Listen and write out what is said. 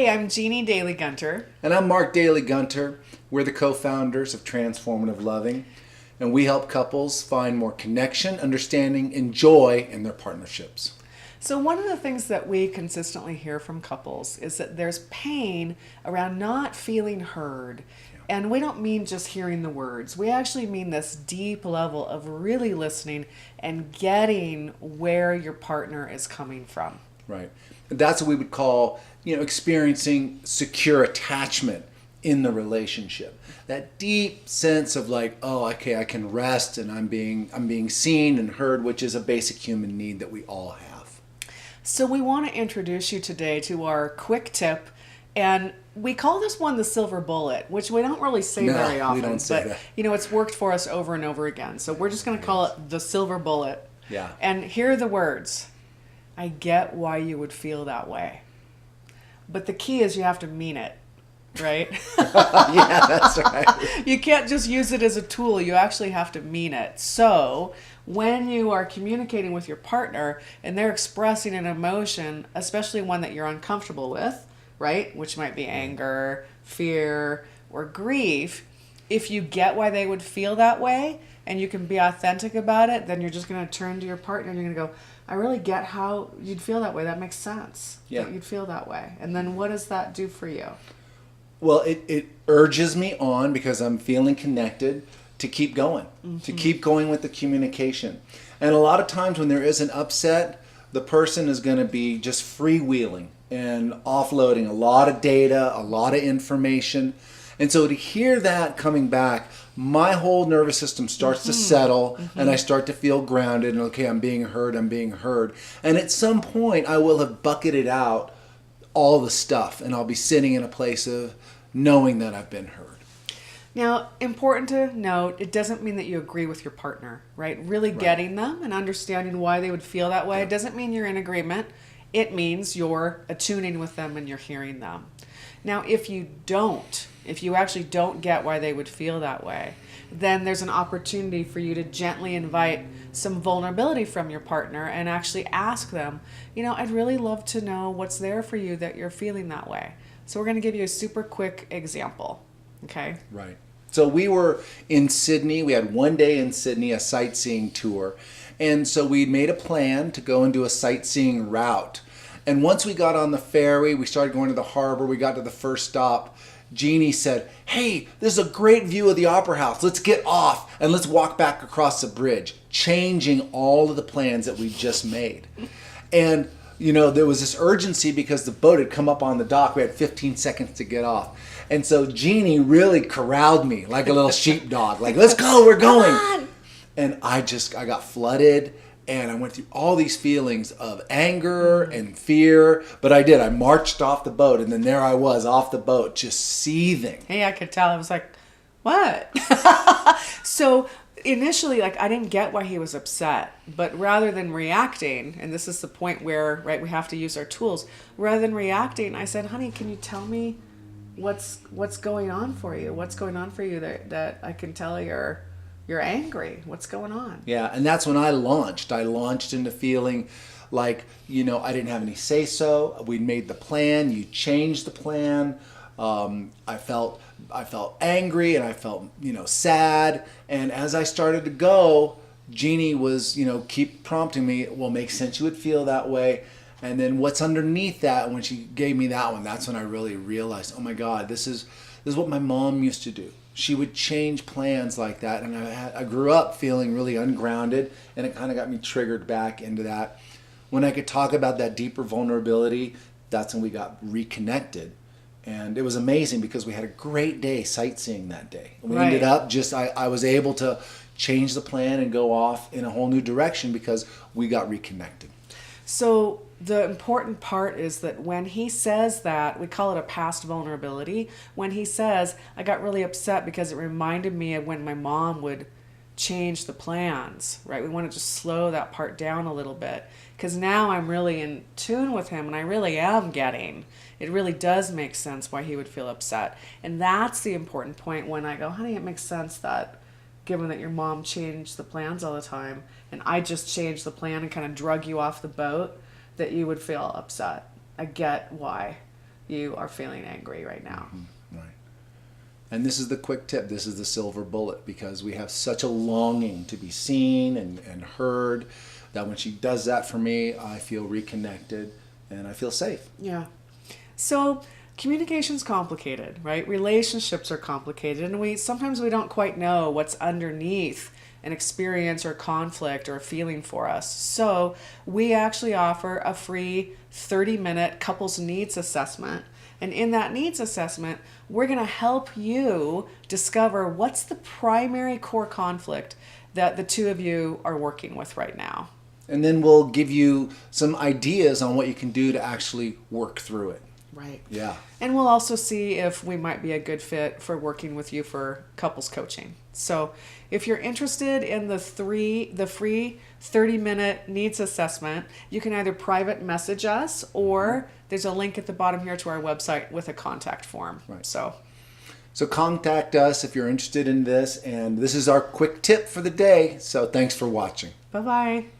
Hey, I'm Jeannie Daly-Gunter. And I'm Mark Daly-Gunter. We're the co-founders of Transformative Loving, and we help couples find more connection, understanding, and joy in their partnerships. So one of the things that we consistently hear from couples is that there's pain around not feeling heard. And we don't mean just hearing the words. We actually mean this deep level of really listening and getting where your partner is coming from. Right. And that's what we would call, experiencing secure attachment in the relationship. That deep sense of like, oh, okay, I can rest and I'm being seen and heard, which is a basic human need that we all have. So we want to introduce you today to our quick tip, and we call this one the silver bullet, which we don't really say very often. We don't say but that. It's worked for us over and over again. So we're just going to call it the silver bullet. Yeah. And here are the words. I get why you would feel that way. But the key is you have to mean it, right? Yeah, that's right. You can't just use it as a tool. You actually have to mean it. So when you are communicating with your partner and they're expressing an emotion, especially one that you're uncomfortable with, right? Which might be anger, fear, or grief. If you get why they would feel that way and you can be authentic about it, then you're just going to turn to your partner and you're going to go, I really get how you'd feel that way. That makes sense. Yeah. That you'd feel that way. And then what does that do for you? Well, it urges me on because I'm feeling connected to keep going, to keep going with the communication. And a lot of times when there is an upset, the person is going to be just freewheeling and offloading a lot of data, a lot of information. And so to hear that coming back, my whole nervous system starts to settle and I start to feel grounded and okay, I'm being heard. And at some point I will have bucketed out all the stuff and I'll be sitting in a place of knowing that I've been heard. Now, important to note, it doesn't mean that you agree with your partner, right? Really getting them and understanding why they would feel that way. It doesn't mean you're in agreement. It means you're attuning with them and you're hearing them. Now, if you actually don't get why they would feel that way, then there's an opportunity for you to gently invite some vulnerability from your partner and actually ask them, I'd really love to know what's there for you that you're feeling that way. So we're going to give you a super quick example. Okay? Right. So we were in Sydney. We had one day in Sydney, a sightseeing tour. And so we made a plan to go and do a sightseeing route. And once we got on the ferry, we started going to the harbor. We got to the first stop. Jeannie said, hey, this is a great view of the Opera House. Let's get off and let's walk back across the bridge, changing all of the plans that we just made. And, there was this urgency because the boat had come up on the dock. We had 15 seconds to get off. And so Jeannie really corralled me like a little sheepdog. Like, let's go, we're going. And I got flooded. And I went through all these feelings of anger and fear. But I did. I marched off the boat. And then there I was off the boat just seething. Hey, I could tell. I was like, what? So initially, I didn't get why he was upset. But rather than reacting, and this is the point where, we have to use our tools. Rather than reacting, I said, honey, can you tell me what's going on for you? What's going on for you that I can tell you're angry? What's going on? Yeah, and that's when I launched. I launched into feeling like, I didn't have any say-so. We made the plan. You changed the plan. I felt angry and I felt, sad. And as I started to go, Jeannie was, keep prompting me, well, makes sense you would feel that way. And then what's underneath that, when she gave me that one, that's when I really realized, oh my God, this is what my mom used to do. She would change plans like that. And I grew up feeling really ungrounded, and it kind of got me triggered back into that. When I could talk about that deeper vulnerability, that's when we got reconnected. And it was amazing because we had a great day sightseeing that day. We ended up I was able to change the plan and go off in a whole new direction because we got reconnected. So the important part is that when he says that, we call it a past vulnerability. When he says, I got really upset because it reminded me of when my mom would change the plans, right? We want to just slow that part down a little bit because now I'm really in tune with him and I really am getting, it really does make sense why he would feel upset. And that's the important point when I go, honey, it makes sense that given that your mom changed the plans all the time and I just changed the plan and kind of drug you off the boat, that you would feel upset. I get why you are feeling angry right now. Right. And this is the quick tip. This is the silver bullet, because we have such a longing to be seen and heard that when she does that for me, I feel reconnected and I feel safe. Yeah. So communication's complicated, right? Relationships are complicated, and sometimes we don't quite know what's underneath an experience or conflict or a feeling for us. So we actually offer a free 30-minute couples needs assessment. And in that needs assessment, we're going to help you discover what's the primary core conflict that the two of you are working with right now. And then we'll give you some ideas on what you can do to actually work through it. Right. Yeah. And we'll also see if we might be a good fit for working with you for couples coaching. So if you're interested in the free 30-minute needs assessment, you can either private message us, or there's a link at the bottom here to our website with a contact form. Right. So contact us if you're interested in this. And this is our quick tip for the day. So thanks for watching. bye-bye.